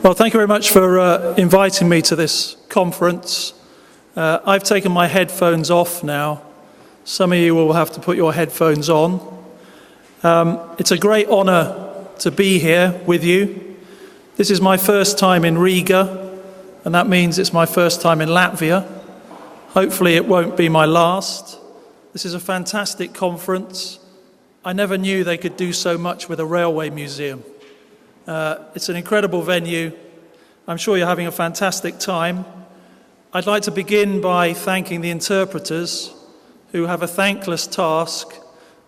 Well, thank you very much for inviting me to this conference. I've taken my headphones off now. Some of you will have to put your headphones on. It's a great honour to be here with you. This is my first time in Riga, and that means it's my first time in Latvia. Hopefully it won't be my last. This is a fantastic conference. I never knew they could do so much with a railway museum. It's an incredible venue. I'm sure you're having a fantastic time. I'd like to begin by thanking the interpreters who have a thankless task,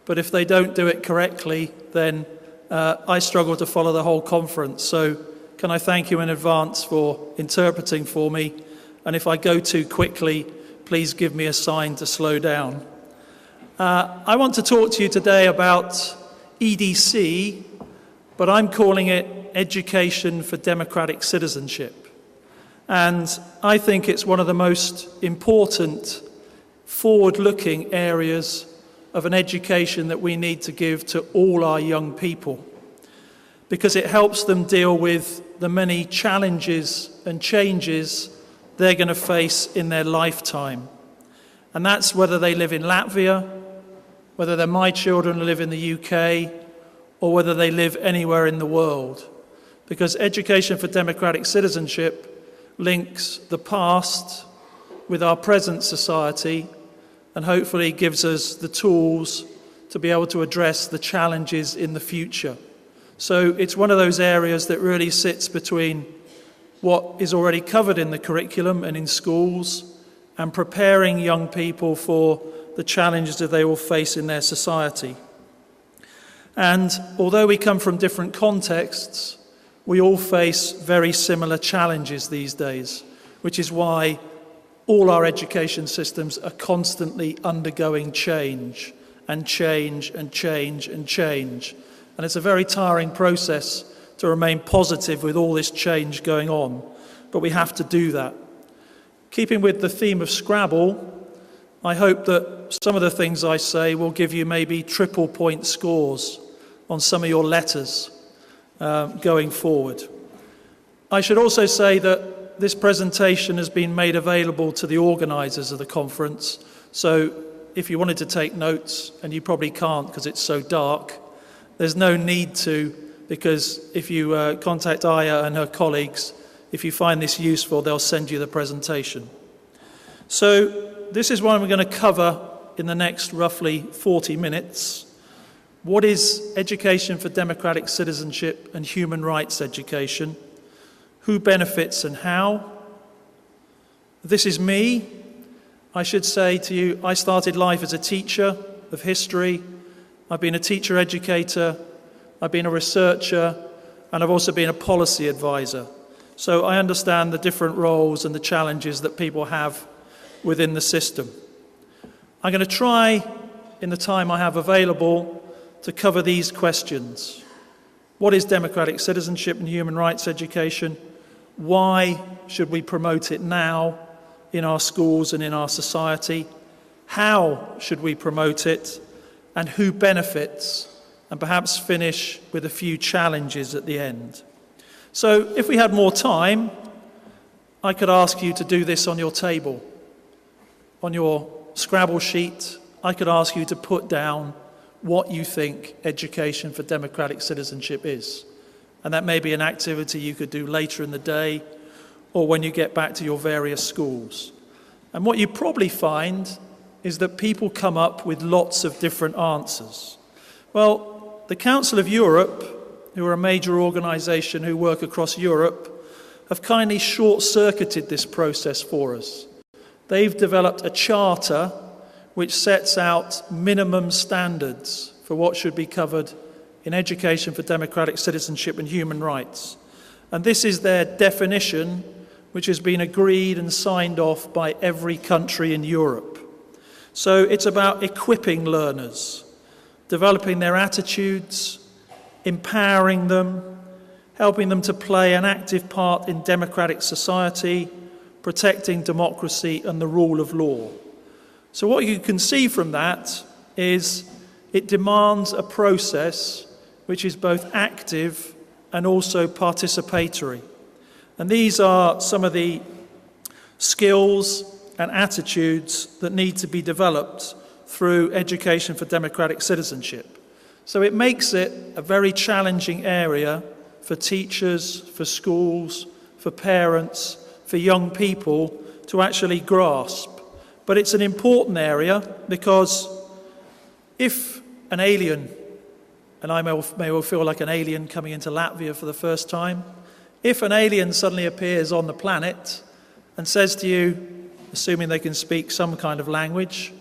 but if they don't do it correctly, then I struggle to follow the whole conference. So can I thank you in advance for interpreting for me? And if I go too quickly, please give me a sign to slow down. I want to talk to you today about EDC, but I'm calling it Education for Democratic Citizenship. And I think it's one of the most important forward-looking areas of an education that we need to give to all our young people, because it helps them deal with the many challenges and changes they're going to face in their lifetime. And that's whether they live in Latvia, whether they're my children who live in the UK, or whether they live anywhere in the world. Because Education for Democratic Citizenship links the past with our present society and hopefully gives us the tools to be able to address the challenges in the future. So it's one of those areas that really sits between what is already covered in the curriculum and in schools and preparing young people for the challenges that they will face in their society. And although we come from different contexts, we all face very similar challenges these days, which is why all our education systems are constantly undergoing change and change and change and change. And it's a very tiring process to remain positive with all this change going on, but we have to do that. Keeping with the theme of Scrabble, I hope that some of the things I say will give you maybe triple point scores on some of your letters going forward. I should also say that this presentation has been made available to the organisers of the conference, so if you wanted to take notes, and you probably can't because it's so dark, there's no need to, because if you contact Aya and her colleagues, if you find this useful, they'll send you the presentation. So this is what I'm going to cover in the next roughly 40 minutes. What is Education for Democratic Citizenship and Human Rights Education? Who benefits and how? This is me. I should say to you, I started life as a teacher of history. I've been a teacher educator, I've been a researcher, and I've also been a policy advisor. So I understand the different roles and the challenges that people have within the system. I'm going to try, in the time I have available, to cover these questions. What is democratic citizenship and human rights education? Why should we promote it now in our schools and in our society? How should we promote it? And who benefits? And perhaps finish with a few challenges at the end. So if we had more time, I could ask you to do this on your table. On your Scrabble sheet, I could ask you to put down what you think Education for Democratic Citizenship is. And that may be an activity you could do later in the day or when you get back to your various schools. And what you probably find is that people come up with lots of different answers. Well, the Council of Europe, who are a major organisation who work across Europe, have kindly short-circuited this process for us. They've developed a charter which sets out minimum standards for what should be covered in Education for Democratic Citizenship and Human Rights. And this is their definition, which has been agreed and signed off by every country in Europe. So it's about equipping learners, developing their attitudes, empowering them, helping them to play an active part in democratic society, protecting democracy and the rule of law. So what you can see from that is it demands a process which is both active and also participatory. And these are some of the skills and attitudes that need to be developed through education for democratic citizenship. So it makes it a very challenging area for teachers, for schools, for parents, for young people to actually grasp. But it's an important area because if an alien, and I may well feel like an alien coming into Latvia for the first time, if an alien suddenly appears on the planet and says to you, assuming they can speak some kind of language,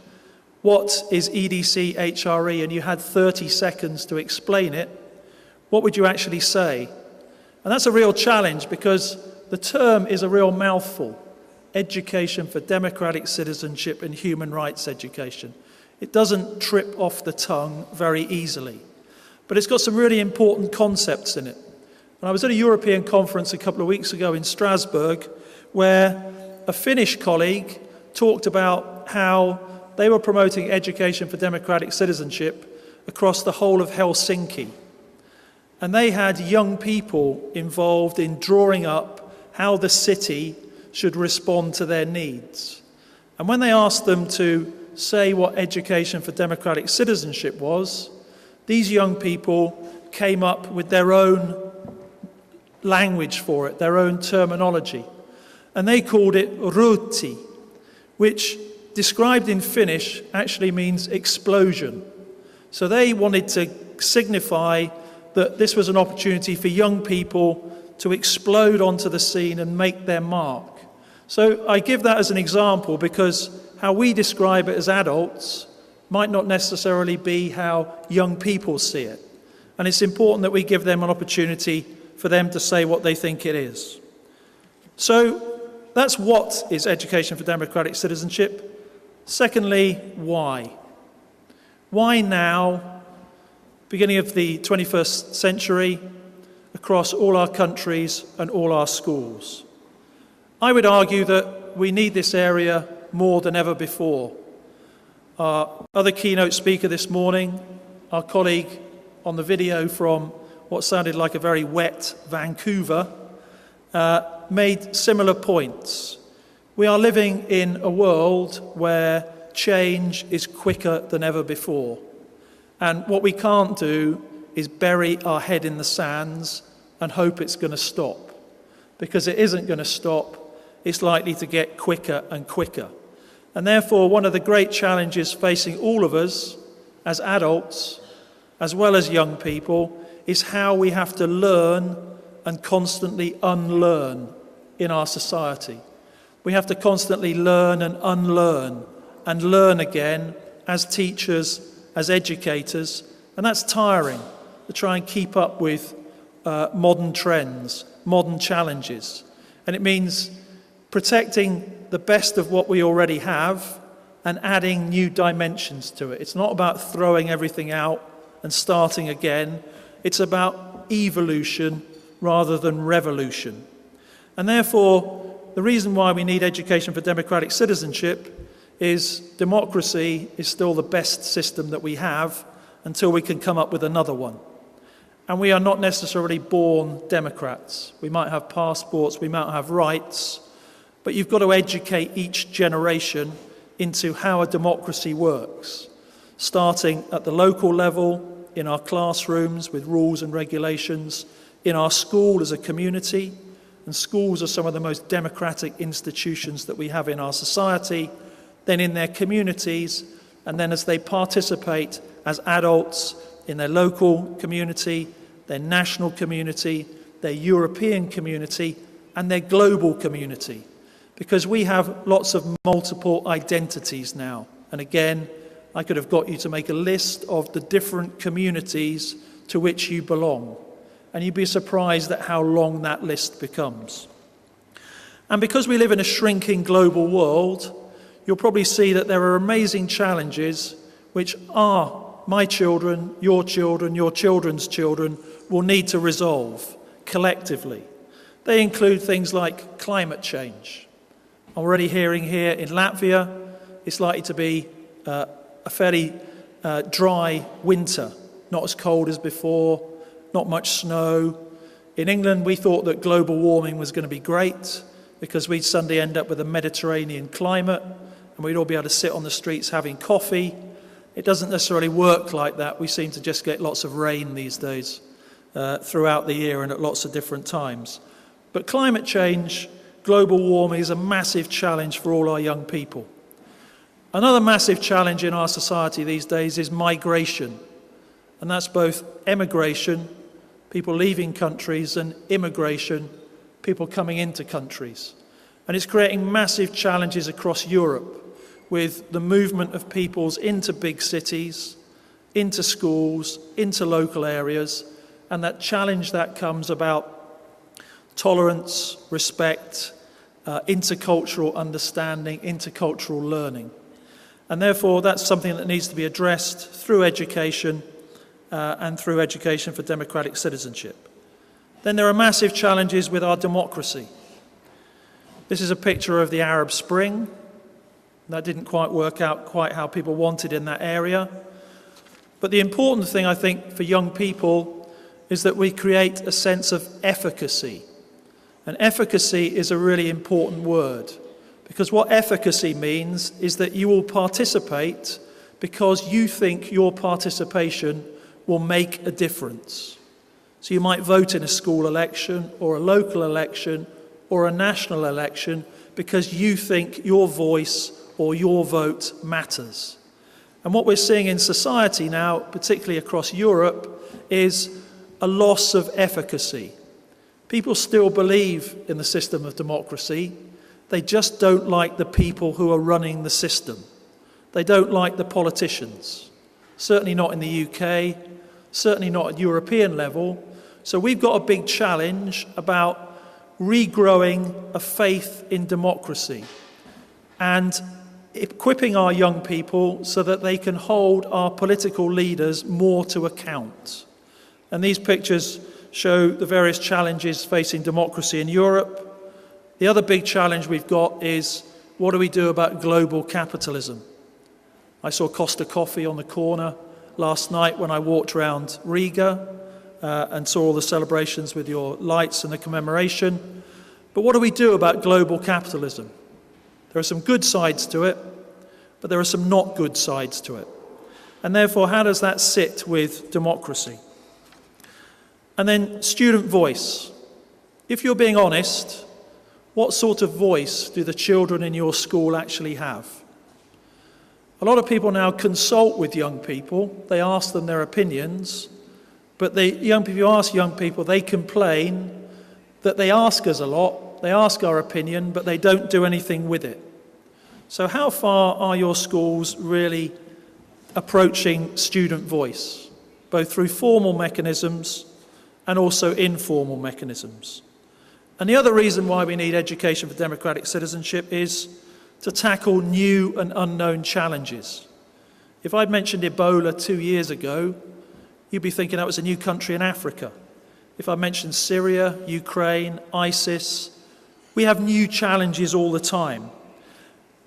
what is EDC HRE, and you had 30 seconds to explain it, what would you actually say? And that's a real challenge because the term is a real mouthful. Education for democratic citizenship and human rights education. It doesn't trip off the tongue very easily. But it's got some really important concepts in it. And I was at a European conference a couple of weeks ago in Strasbourg where a Finnish colleague talked about how they were promoting education for democratic citizenship across the whole of Helsinki. And they had young people involved in drawing up how the city should respond to their needs. And when they asked them to say what education for democratic citizenship was, these young people came up with their own language for it, their own terminology. And they called it ruuti, which described in Finnish actually means explosion. So they wanted to signify that this was an opportunity for young people to explode onto the scene and make their mark. So I give that as an example because how we describe it as adults might not necessarily be how young people see it. And it's important that we give them an opportunity for them to say what they think it is. So that's what is education for democratic citizenship. Secondly, why? Why now, beginning of the 21st century, across all our countries and all our schools? I would argue that we need this area more than ever before. Our other keynote speaker this morning, our colleague on the video from what sounded like a very wet Vancouver, made similar points. We are living in a world where change is quicker than ever before. And what we can't do is bury our head in the sands and hope it's going to stop. Because it isn't going to stop. It's likely to get quicker and quicker. And therefore, one of the great challenges facing all of us as adults, as well as young people, is how we have to learn and constantly unlearn in our society. We have to constantly learn and unlearn and learn again as teachers, as educators, and that's tiring to try and keep up with modern trends, modern challenges. And it means protecting the best of what we already have and adding new dimensions to it. It's not about throwing everything out and starting again. It's about evolution rather than revolution. And therefore, the reason why we need education for democratic citizenship is democracy is still the best system that we have until we can come up with another one. And we are not necessarily born democrats. We might have passports, we might have rights, but you've got to educate each generation into how a democracy works, starting at the local level, in our classrooms with rules and regulations, in our school as a community, and schools are some of the most democratic institutions that we have in our society, then in their communities, and then as they participate as adults in their local community, their national community, their European community, and their global community. Because we have lots of multiple identities now. And again, I could have got you to make a list of the different communities to which you belong. And you'd be surprised at how long that list becomes. And because we live in a shrinking global world, you'll probably see that there are amazing challenges which my children, your children's children will need to resolve collectively. They include things like climate change. Already hearing here in Latvia, it's likely to be a fairly dry winter, not as cold as before, not much snow. In England, we thought that global warming was going to be great because we'd suddenly end up with a Mediterranean climate and we'd all be able to sit on the streets having coffee. It doesn't necessarily work like that. We seem to just get lots of rain these days throughout the year and at lots of different times. But climate change, global warming is a massive challenge for all our young people. Another massive challenge in our society these days is migration. And that's both emigration, people leaving countries, and immigration, people coming into countries. And it's creating massive challenges across Europe with the movement of peoples into big cities, into schools, into local areas, and that challenge that comes about tolerance, respect, intercultural understanding, intercultural learning. And therefore, that's something that needs to be addressed through education and through education for democratic citizenship. Then there are massive challenges with our democracy. This is a picture of the Arab Spring. That didn't quite work out quite how people wanted in that area. But the important thing, I think, for young people is that we create a sense of efficacy. And efficacy is a really important word, because what efficacy means is that you will participate because you think your participation will make a difference. So you might vote in a school election or a local election or a national election because you think your voice or your vote matters. And what we're seeing in society now, particularly across Europe, is a loss of efficacy. People still believe in the system of democracy. They just don't like the people who are running the system. They don't like the politicians. Certainly not in the UK, certainly not at European level. So we've got a big challenge about regrowing a faith in democracy and equipping our young people so that they can hold our political leaders more to account. And these pictures show the various challenges facing democracy in Europe. The other big challenge we've got is, what do we do about global capitalism? I saw Costa Coffee on the corner last night when I walked around Riga and saw all the celebrations with your lights and the commemoration. But what do we do about global capitalism? There are some good sides to it, but there are some not good sides to it. And therefore, how does that sit with democracy? And then student voice. If you're being honest, what sort of voice do the children in your school actually have? A lot of people now consult with young people. They ask them their opinions, but if you ask young people, they complain that they ask us a lot, they ask our opinion, but they don't do anything with it. So how far are your schools really approaching student voice, both through formal mechanisms and also informal mechanisms? And the other reason why we need education for democratic citizenship is to tackle new and unknown challenges. If I'd mentioned Ebola 2 years ago, you'd be thinking that was a new country in Africa. If I mentioned Syria, Ukraine, ISIS, we have new challenges all the time.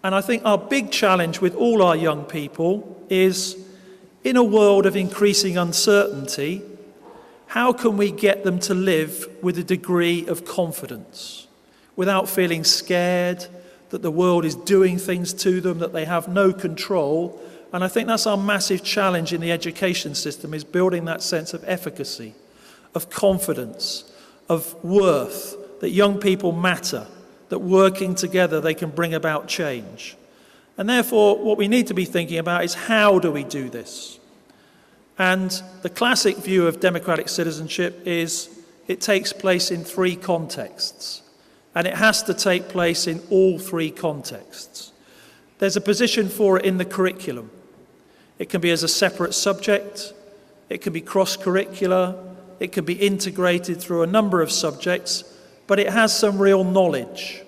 And I think our big challenge with all our young people is, in a world of increasing uncertainty, how can we get them to live with a degree of confidence without feeling scared that the world is doing things to them, that they have no control? And I think that's our massive challenge in the education system, is building that sense of efficacy, of confidence, of worth, that young people matter, that working together they can bring about change. And therefore, what we need to be thinking about is, how do we do this? And the classic view of democratic citizenship is it takes place in 3 contexts, and it has to take place in all 3 contexts. There's a position for it in the curriculum. It can be as a separate subject, it can be cross-curricular, it can be integrated through a number of subjects, but it has some real knowledge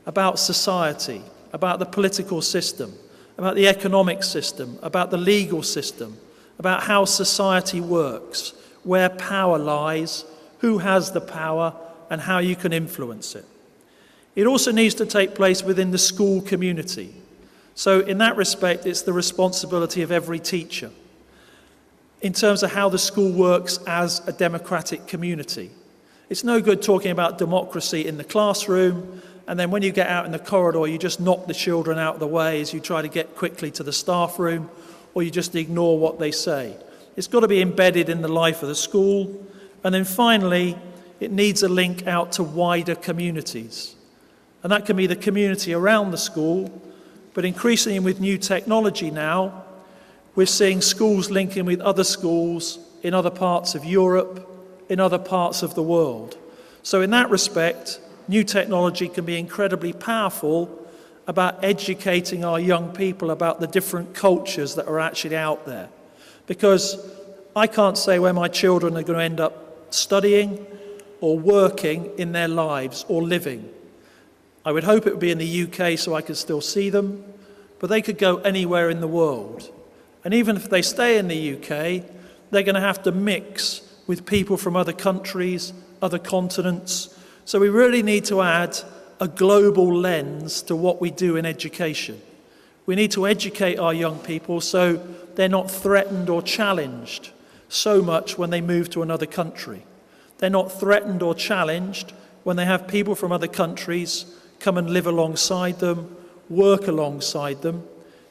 about society, about the political system, about the economic system, about the legal system, about how society works, where power lies, who has the power, and how you can influence it. It also needs to take place within the school community. So in that respect, it's the responsibility of every teacher in terms of how the school works as a democratic community. It's no good talking about democracy in the classroom, and then when you get out in the corridor, you just knock the children out of the way as you try to get quickly to the staff room, or you just ignore what they say. It's got to be embedded in the life of the school. And then finally, it needs a link out to wider communities. And that can be the community around the school, but increasingly with new technology now, we're seeing schools linking with other schools in other parts of Europe, in other parts of the world. So in that respect, new technology can be incredibly powerful about educating our young people about the different cultures that are actually out there. Because I can't say where my children are going to end up studying or working in their lives or living. I would hope it would be in the UK so I could still see them, but they could go anywhere in the world. And even if they stay in the UK, they're going to have to mix with people from other countries, other continents. So we really need to add a global lens to what we do in education. We need to educate our young people so they're not threatened or challenged so much when they move to another country. They're not threatened or challenged when they have people from other countries come and live alongside them, work alongside them.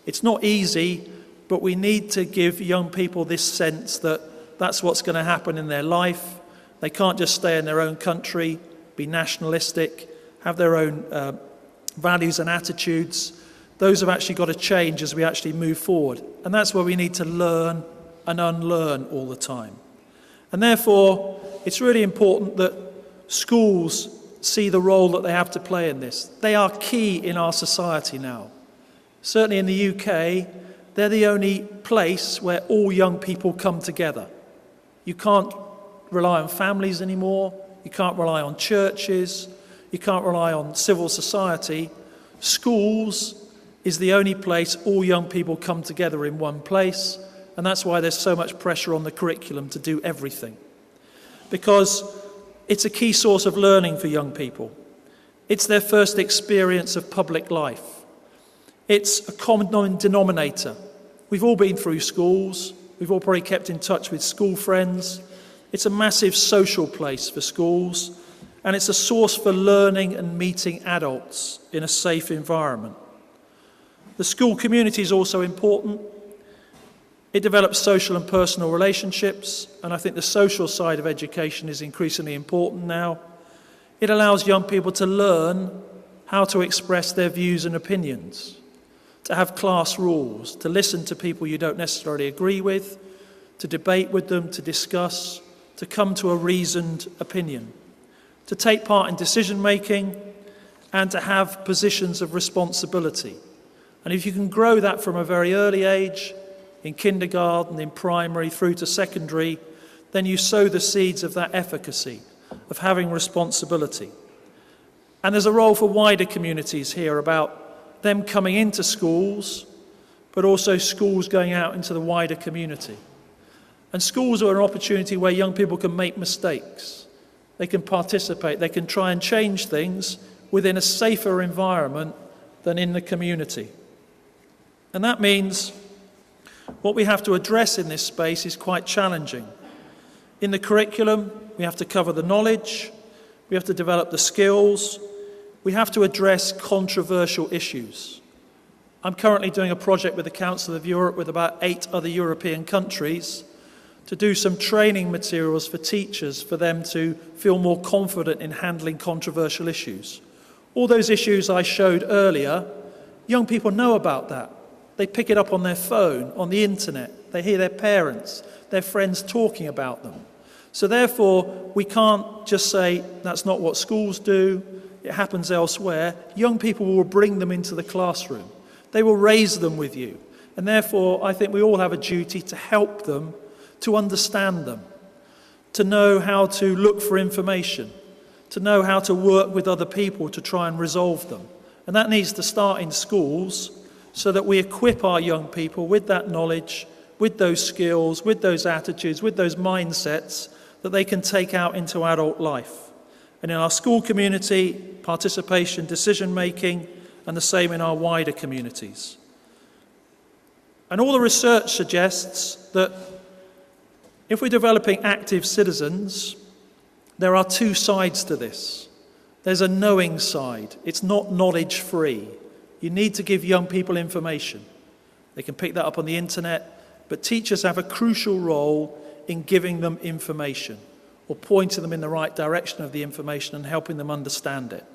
It's not easy, but we need to give young people this sense that that's what's going to happen in their life. They can't just stay in their own country, be nationalistic, have their own values and attitudes. Those have actually got to change as we actually move forward. And that's where we need to learn and unlearn all the time. And therefore, it's really important that schools see the role that they have to play in this. They are key in our society now. Certainly in the UK, they're the only place where all young people come together. You can't rely on families anymore. You can't rely on churches. You can't rely on civil society. Schools is the only place all young people come together in one place, and that's why there's so much pressure on the curriculum to do everything. Because it's a key source of learning for young people. It's their first experience of public life. It's a common denominator. We've all been through schools. We've all probably kept in touch with school friends. It's a massive social place for schools, and it's a source for learning and meeting adults in a safe environment. The school community is also important. It develops social and personal relationships, and I think the social side of education is increasingly important now. It allows young people to learn how to express their views and opinions, to have class rules, to listen to people you don't necessarily agree with, to debate with them, to discuss, to come to a reasoned opinion, to take part in decision-making, and to have positions of responsibility. And if you can grow that from a very early age, in kindergarten, in primary, through to secondary, then you sow the seeds of that efficacy, of having responsibility. And there's a role for wider communities here about them coming into schools, but also schools going out into the wider community. And schools are an opportunity where young people can make mistakes. They can participate, they can try and change things within a safer environment than in the community. And that means what we have to address in this space is quite challenging. In the curriculum, we have to cover the knowledge, we have to develop the skills, we have to address controversial issues. I'm currently doing a project with the Council of Europe with about 8 other European countries to do some training materials for teachers for them to feel more confident in handling controversial issues. All those issues I showed earlier, young people know about that. They pick it up on their phone, on the internet. They hear their parents, their friends talking about them. So therefore, we can't just say, that's not what schools do, it happens elsewhere. Young people will bring them into the classroom. They will raise them with you. And therefore, I think we all have a duty to help them, to understand them, to know how to look for information, to know how to work with other people to try and resolve them. And that needs to start in schools, so that we equip our young people with that knowledge, with those skills, with those attitudes, with those mindsets that they can take out into adult life. And in our school community, participation, decision-making, and the same in our wider communities. And all the research suggests that if we're developing active citizens, There are two sides to this. There's a knowing side. It's not knowledge free. You need to give young people information. They can pick that up on the internet, but teachers have a crucial role in giving them information or pointing them in the right direction of the information and helping them understand it.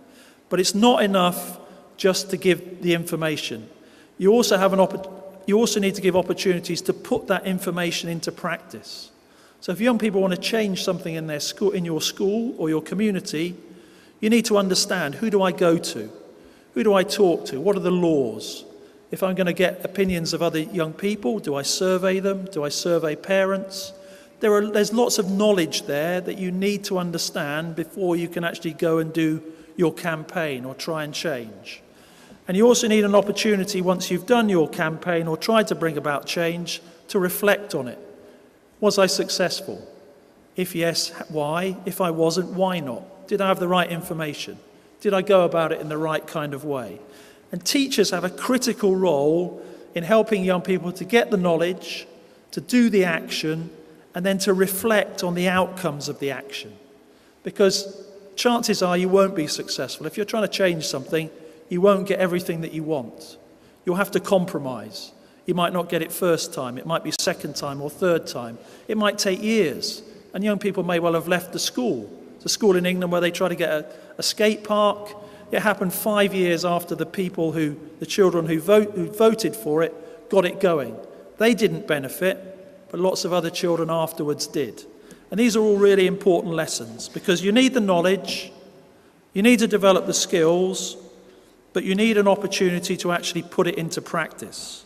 But it's not enough just to give the information. You also need to give opportunities to put that information into practice. So if young people want to change something in their school, in your school or your community, you need to understand, who do I go to? Who do I talk to? What are the laws? If I'm going to get opinions of other young people, do I survey them? Do I survey parents? There's lots of knowledge there that you need to understand before you can actually go and do your campaign or try and change. And you also need an opportunity, once you've done your campaign or tried to bring about change, to reflect on it. Was I successful? If yes, why? If I wasn't, why not? Did I have the right information? Did I go about it in the right kind of way? And teachers have a critical role in helping young people to get the knowledge, to do the action, and then to reflect on the outcomes of the action. Because chances are you won't be successful. If you're trying to change something, you won't get everything that you want. You'll have to compromise. You might not get it first time. It might be second time or third time. It might take years. And young people may well have left the school. There's a school in England where they try to get a skate park. It happened 5 years after the children who voted for it got it going. They didn't benefit, but lots of other children afterwards did. And these are all really important lessons, because you need the knowledge, you need to develop the skills, but you need an opportunity to actually put it into practice.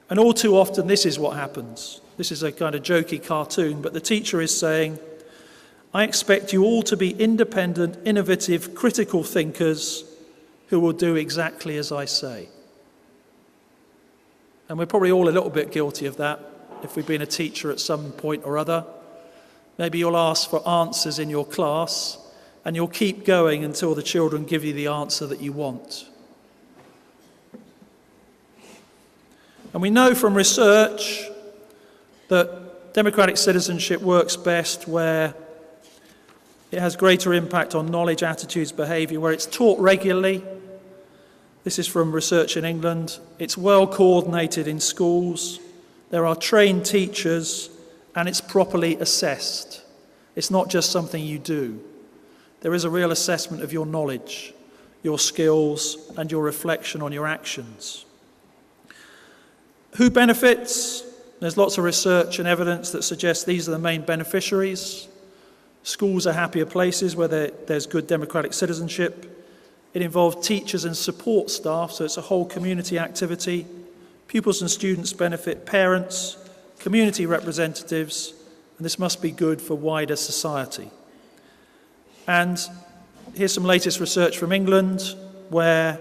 And all too often this is what happens. This is a kind of jokey cartoon, but the teacher is saying, I expect you all to be independent, innovative, critical thinkers who will do exactly as I say. And we're probably all a little bit guilty of that if we've been a teacher at some point or other. Maybe you'll ask for answers in your class and you'll keep going until the children give you the answer that you want. And we know from research that democratic citizenship works best where it has greater impact on knowledge, attitudes, behaviour, where it's taught regularly. This is from research in England. It's well coordinated in schools. There are trained teachers, and it's properly assessed. It's not just something you do. There is a real assessment of your knowledge, your skills, and your reflection on your actions. Who benefits? There's lots of research and evidence that suggests these are the main beneficiaries. Schools are happier places where there's good democratic citizenship. It involves teachers and support staff, so it's a whole community activity. Pupils and students benefit, parents, community representatives, and this must be good for wider society. And here's some latest research from England where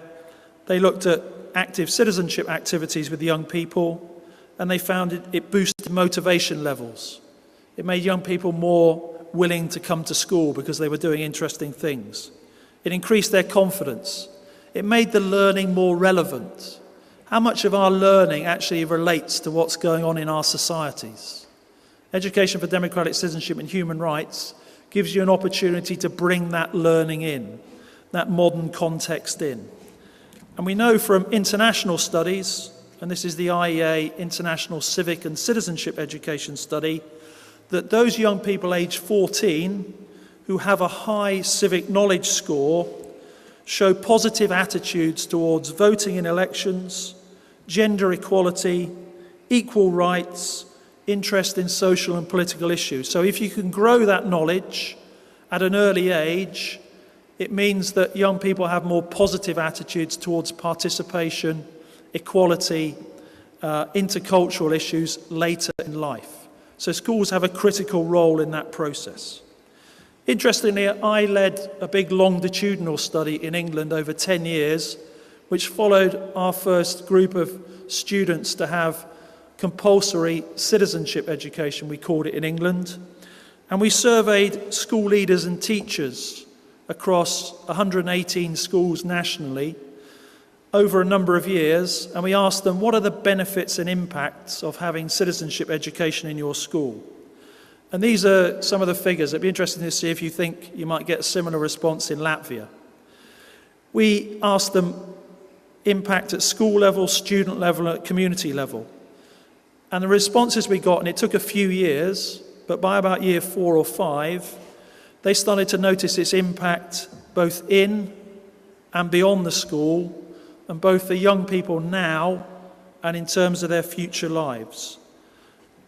they looked at active citizenship activities with young people, and they found it boosted motivation levels. It made young people more willing to come to school because they were doing interesting things. It increased their confidence. It made the learning more relevant. How much of our learning actually relates to what's going on in our societies? Education for Democratic Citizenship and Human Rights gives you an opportunity to bring that learning in, that modern context in. And we know from international studies, and this is the IEA International Civic and Citizenship Education Study, that those young people aged 14 who have a high civic knowledge score show positive attitudes towards voting in elections, gender equality, equal rights, interest in social and political issues. So if you can grow that knowledge at an early age, it means that young people have more positive attitudes towards participation, equality, intercultural issues later in life. So schools have a critical role in that process. Interestingly, I led a big longitudinal study in England over 10 years, which followed our first group of students to have compulsory citizenship education, we called it in England. And we surveyed school leaders and teachers across 118 schools nationally over a number of years, and we asked them, what are the benefits and impacts of having citizenship education in your school? And these are some of the figures. It'd be interesting to see if you think you might get a similar response in Latvia. We asked them impact at school level, student level, at community level. And the responses we got, and it took a few years, but by about year 4 or 5, they started to notice its impact both in and beyond the school, and both for young people now and in terms of their future lives.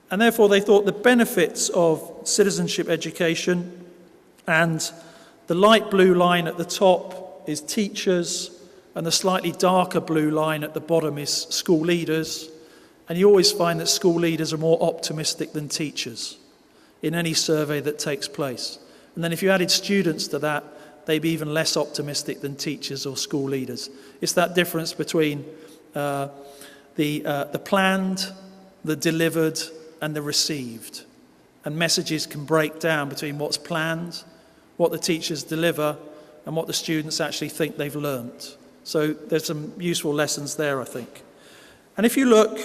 And therefore they thought the benefits of citizenship education, and the light blue line at the top is teachers, and the slightly darker blue line at the bottom is school leaders. And you always find that school leaders are more optimistic than teachers in any survey that takes place. And then if you added students to that, they'd be even less optimistic than teachers or school leaders. It's that difference between the planned, the delivered, and the received. And messages can break down between what's planned, what the teachers deliver, and what the students actually think they've learnt. So there's some useful lessons there, I think. And if you look,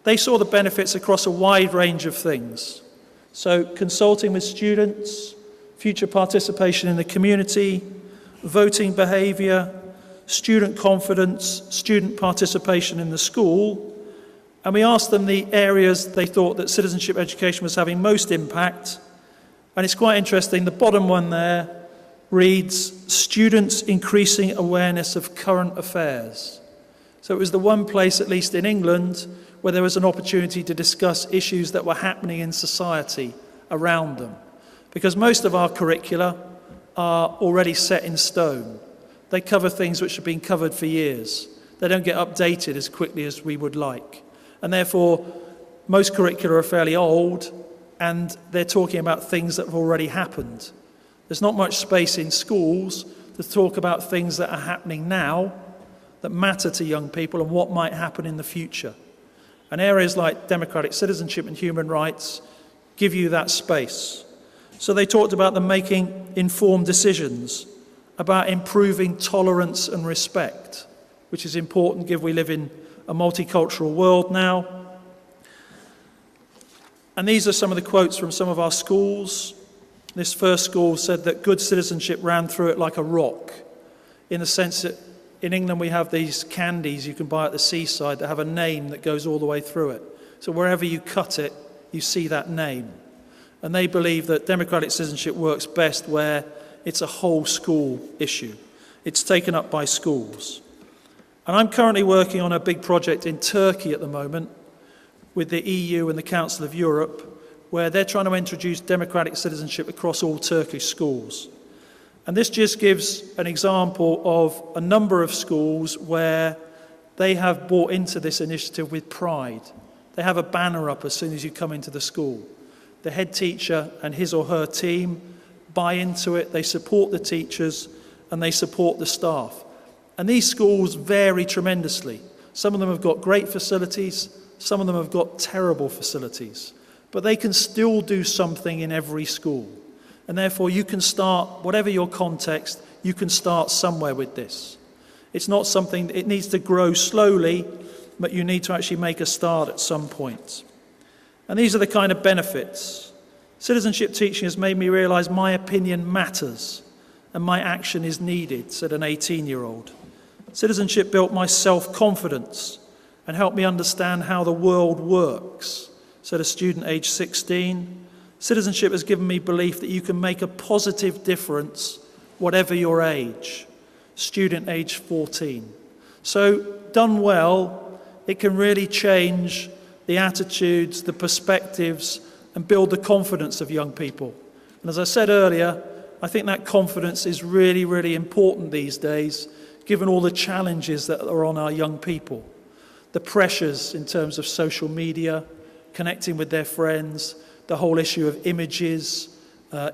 they saw the benefits across a wide range of things. So consulting with students, future participation in the community, voting behaviour, student confidence, student participation in the school. And we asked them the areas they thought that citizenship education was having most impact. And it's quite interesting, the bottom one there reads, students increasing awareness of current affairs. So it was the one place, at least in England, where there was an opportunity to discuss issues that were happening in society around them. Because most of our curricula are already set in stone. They cover things which have been covered for years. They don't get updated as quickly as we would like. And therefore, most curricula are fairly old, and they're talking about things that have already happened. There's not much space in schools to talk about things that are happening now that matter to young people and what might happen in the future. And areas like democratic citizenship and human rights give you that space. So they talked about them making informed decisions, about improving tolerance and respect, which is important given we live in a multicultural world now. And these are some of the quotes from some of our schools. This first school said that good citizenship ran through it like a rock, in the sense that in England we have these candies you can buy at the seaside that have a name that goes all the way through it. So wherever you cut it, you see that name. And they believe that democratic citizenship works best where it's a whole school issue. It's taken up by schools. And I'm currently working on a big project in Turkey at the moment with the EU and the Council of Europe, where they're trying to introduce democratic citizenship across all Turkish schools. And this just gives an example of a number of schools where they have bought into this initiative with pride. They have a banner up as soon as you come into the school. The head teacher and his or her team buy into it, they support the teachers, and they support the staff. And these schools vary tremendously. Some of them have got great facilities, some of them have got terrible facilities. But they can still do something in every school. And therefore you can start, whatever your context, you can start somewhere with this. It's not something, it needs to grow slowly, but you need to actually make a start at some point. And these are the kind of benefits. Citizenship teaching has made me realise my opinion matters and my action is needed, said an 18-year-old. Citizenship built my self-confidence and helped me understand how the world works, said a student aged 16. Citizenship has given me belief that you can make a positive difference whatever your age, student aged 14. So done well, it can really change the attitudes, the perspectives, and build the confidence of young people. And as I said earlier, I think that confidence is really, really important these days, given all the challenges that are on our young people. The pressures in terms of social media, connecting with their friends, the whole issue of images,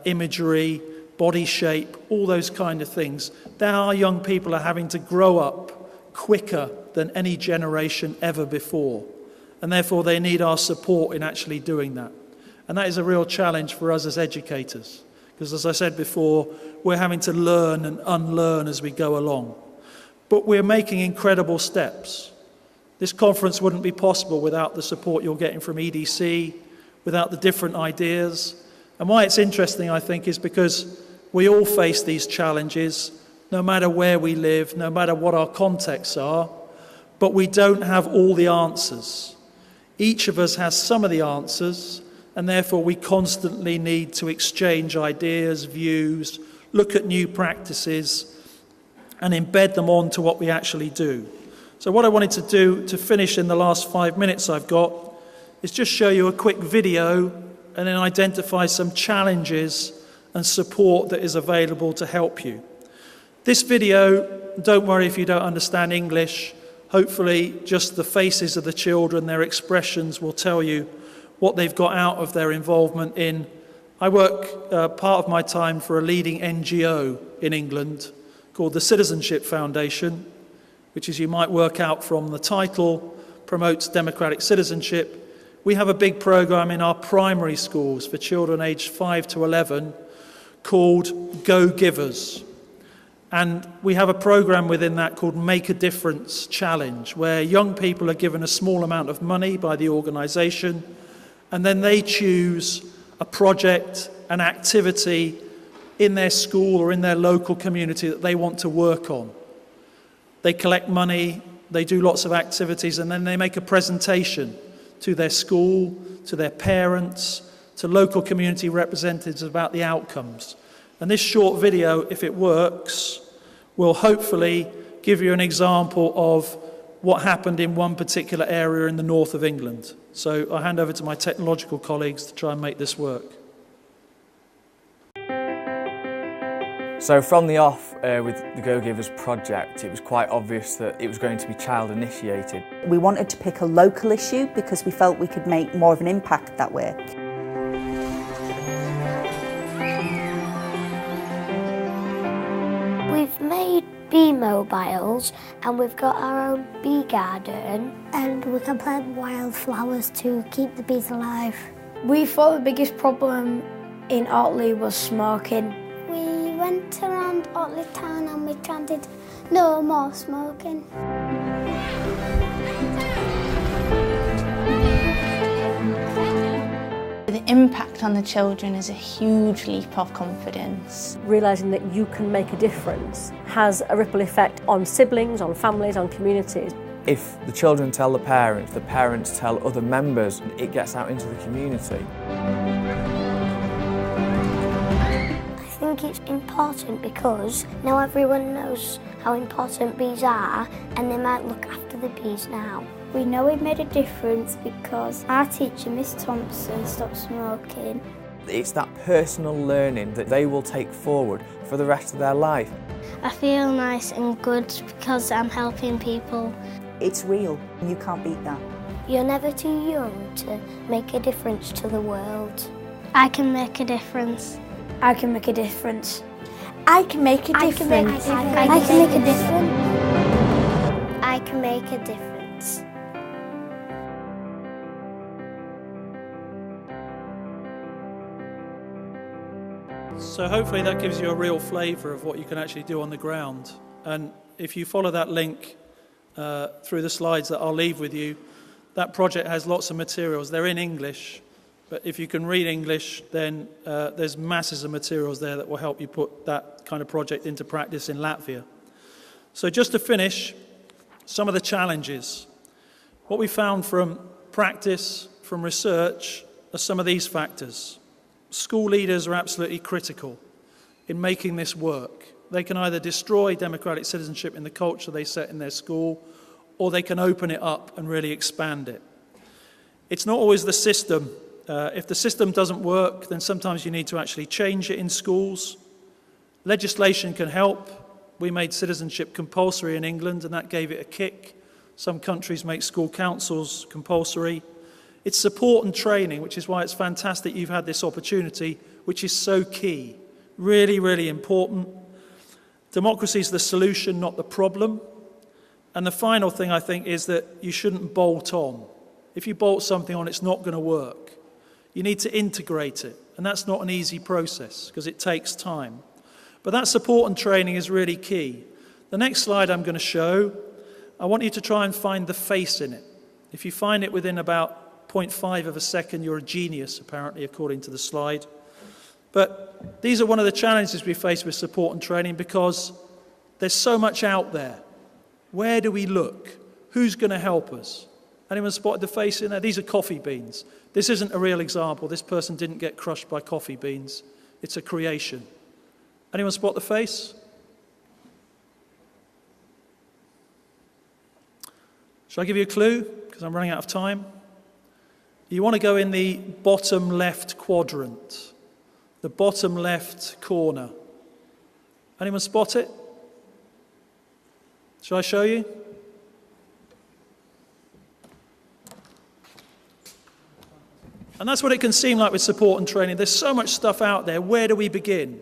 imagery, body shape, all those kind of things. That our young people are having to grow up quicker than any generation ever before. And therefore they need our support in actually doing that. And that is a real challenge for us as educators. Because as I said before, we're having to learn and unlearn as we go along. But we're making incredible steps. This conference wouldn't be possible without the support you're getting from EDC, without the different ideas. And why it's interesting, I think, is because we all face these challenges, no matter where we live, no matter what our contexts are, but we don't have all the answers. Each of us has some of the answers, and therefore we constantly need to exchange ideas, views, look at new practices, and embed them onto what we actually do. So what I wanted to do to finish in the last 5 minutes I've got is just show you a quick video and then identify some challenges and support that is available to help you. This video, don't worry if you don't understand English, hopefully just the faces of the children, their expressions will tell you what they've got out of their involvement in. I work part of my time for a leading NGO in England called the Citizenship Foundation, which, as you might work out from the title, promotes democratic citizenship. We have a big program in our primary schools for children aged 5 to 11 called Go Givers. And we have a program within that called Make a Difference Challenge, where young people are given a small amount of money by the organisation, and then they choose a project, an activity in their school or in their local community that they want to work on. They collect money, they do lots of activities, and then they make a presentation to their school, to their parents, to local community representatives about the outcomes. And this short video, if it works, will hopefully give you an example of what happened in one particular area in the north of England. So I'll hand over to my technological colleagues to try and make this work. So from the off with the Go Givers project, it was quite obvious that it was going to be child initiated. We wanted to pick a local issue because we felt we could make more of an impact that way. We've made bee mobiles and we've got our own bee garden. And we can plant wildflowers to keep the bees alive. We thought the biggest problem in Otley was smoking. We went around Otley town and we chanted, "No more smoking." The impact on the children is a huge leap of confidence. Realising that you can make a difference has a ripple effect on siblings, on families, on communities. If the children tell the parents tell other members, it gets out into the community. I think it's important because now everyone knows how important bees are and they might look after the bees now. We know we made a difference because our teacher, Miss Thompson, stopped smoking. It's that personal learning that they will take forward for the rest of their life. I feel nice and good because I'm helping people. It's real, you can't beat that. You're never too young to make a difference to the world. I can make a difference. I can make a difference. I can make a difference. I can make a difference. I can make a difference. So hopefully that gives you a real flavour of what you can actually do on the ground. And if you follow that link through the slides that I'll leave with you, that project has lots of materials. They're in English, but if you can read English, then there's masses of materials there that will help you put that kind of project into practice in Latvia. So just to finish, some of the challenges. What we found from practice, from research, are some of these factors. School leaders are absolutely critical in making this work. They can either destroy democratic citizenship in the culture they set in their school, or they can open it up and really expand it. It's not always the system. If the system doesn't work, then sometimes you need to actually change it in schools. Legislation can help. We made citizenship compulsory in England, and that gave it a kick. Some countries make school councils compulsory. It's support and training, which is why it's fantastic you've had this opportunity, which is so key. Really, really important. Democracy is the solution, not the problem. And the final thing, I think, is that you shouldn't bolt on. If you bolt something on, it's not going to work. You need to integrate it, and that's not an easy process because it takes time. But that support and training is really key. The next slide I'm going to show, I want you to try and find the face in it. If you find it within about 0.5 of a second, you're a genius, apparently, according to the slide. But these are one of the challenges we face with support and training because there's so much out there. Where do we look? Who's going to help us? Anyone spotted the face in there? These are coffee beans. This isn't a real example. This person didn't get crushed by coffee beans. It's a creation. Anyone spot the face? Shall I give you a clue? Because I'm running out of time. You want to go in the bottom left quadrant, the bottom left corner. Anyone spot it? Shall I show you? And that's what it can seem like with support and training. There's so much stuff out there. Where do we begin?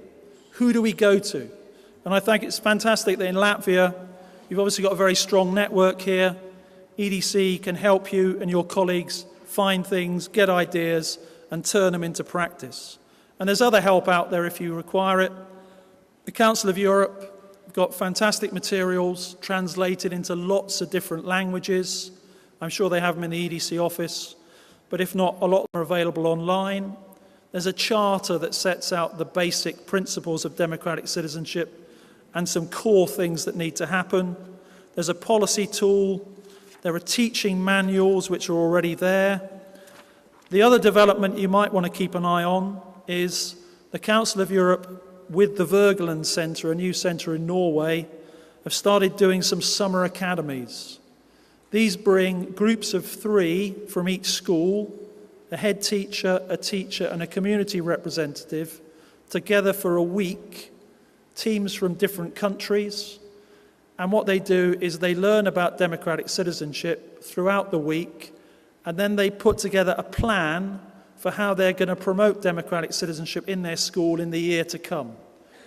Who do we go to? And I think it's fantastic that in Latvia, you've obviously got a very strong network here. EDC can help you and your colleagues find things, get ideas, and turn them into practice. And there's other help out there if you require it. The Council of Europe have got fantastic materials translated into lots of different languages. I'm sure they have them in the EDC office, but if not, a lot are available online. There's a charter that sets out the basic principles of democratic citizenship and some core things that need to happen. There's a policy tool. There are teaching manuals which are already there. The other development you might want to keep an eye on is the Council of Europe with the Wergeland Centre, a new centre in Norway, have started doing some summer academies. These bring groups of 3 from each school, a head teacher, a teacher and a community representative, together for a week, teams from different countries. And what they do is they learn about democratic citizenship throughout the week, and then they put together a plan for how they're going to promote democratic citizenship in their school in the year to come.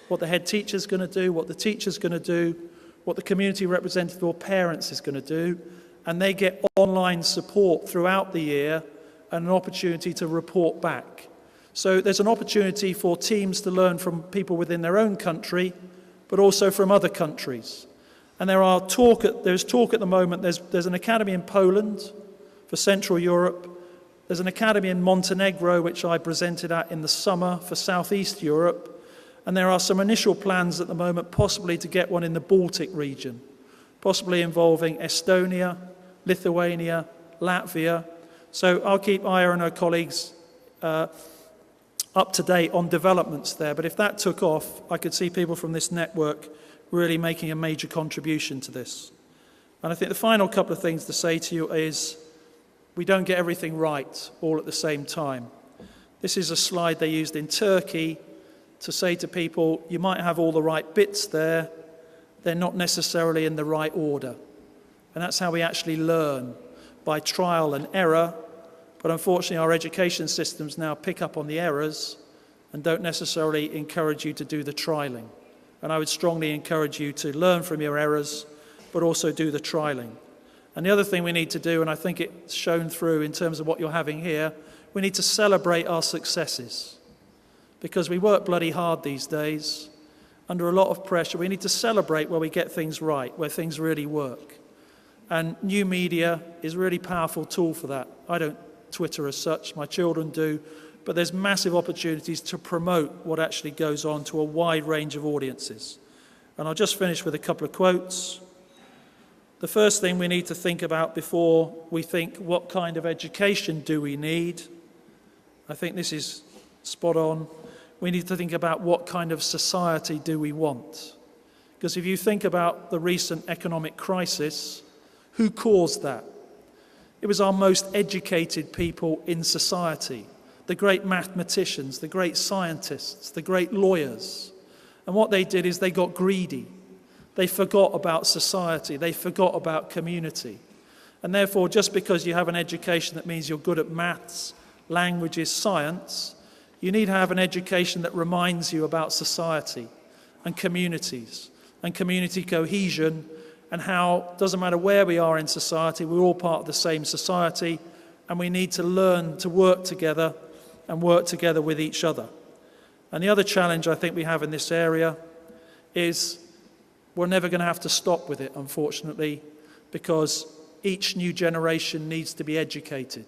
What the head teacher's going to do, what the teacher's going to do, what the community representative or parents is going to do, and they get online support throughout the year and an opportunity to report back. So there's an opportunity for teams to learn from people within their own country, but also from other countries. And there's talk at the moment, there's an academy in Poland for Central Europe, there's an academy in Montenegro which I presented at in the summer for Southeast Europe, and there are some initial plans at the moment possibly to get one in the Baltic region, possibly involving Estonia, Lithuania, Latvia. So I'll keep Aya and her colleagues up to date on developments there, but if that took off, I could see people from this network really making a major contribution to this. And I think the final couple of things to say to you is we don't get everything right all at the same time. This is a slide they used in Turkey to say to people, you might have all the right bits there, they're not necessarily in the right order. And that's how we actually learn, by trial and error. But unfortunately, our education systems now pick up on the errors and don't necessarily encourage you to do the trialing. And I would strongly encourage you to learn from your errors, but also do the trialing. And the other thing we need to do, and I think it's shown through in terms of what you're having here, we need to celebrate our successes. Because we work bloody hard these days, under a lot of pressure. We need to celebrate where we get things right, where things really work. And new media is a really powerful tool for that. I don't Twitter as such, my children do, but there's massive opportunities to promote what actually goes on to a wide range of audiences. And I'll just finish with a couple of quotes. The first thing we need to think about before we think, what kind of education do we need? I think this is spot on. We need to think about what kind of society do we want? Because if you think about the recent economic crisis, who caused that? It was our most educated people in society, the great mathematicians, the great scientists, the great lawyers. And what they did is they got greedy. They forgot about society. They forgot about community. And therefore, just because you have an education that means you're good at maths, languages, science, you need to have an education that reminds you about society and communities and community cohesion and how, doesn't matter where we are in society, we're all part of the same society, and we need to learn to work together and work together with each other. And the other challenge I think we have in this area is we're never going to have to stop with it, unfortunately, because each new generation needs to be educated.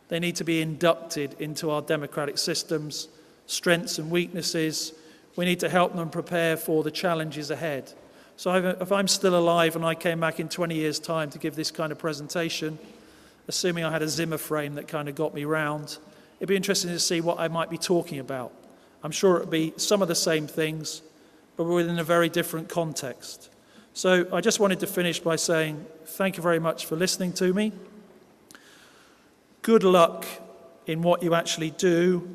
They need to be inducted into our democratic systems, strengths and weaknesses. We need to help them prepare for the challenges ahead. So if I'm still alive and I came back in 20 years' time to give this kind of presentation, assuming I had a Zimmer frame that kind of got me round, it'd be interesting to see what I might be talking about. I'm sure it would be some of the same things, but within a very different context. So I just wanted to finish by saying thank you very much for listening to me. Good luck in what you actually do,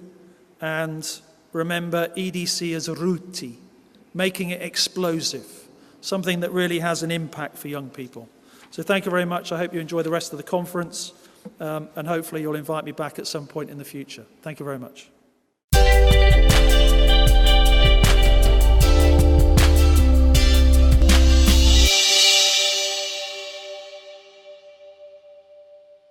and remember EDC as a ruuti, making it explosive, something that really has an impact for young people. So thank you very much. I hope you enjoy the rest of the conference, and hopefully you'll invite me back at some point in the future. Thank you very much.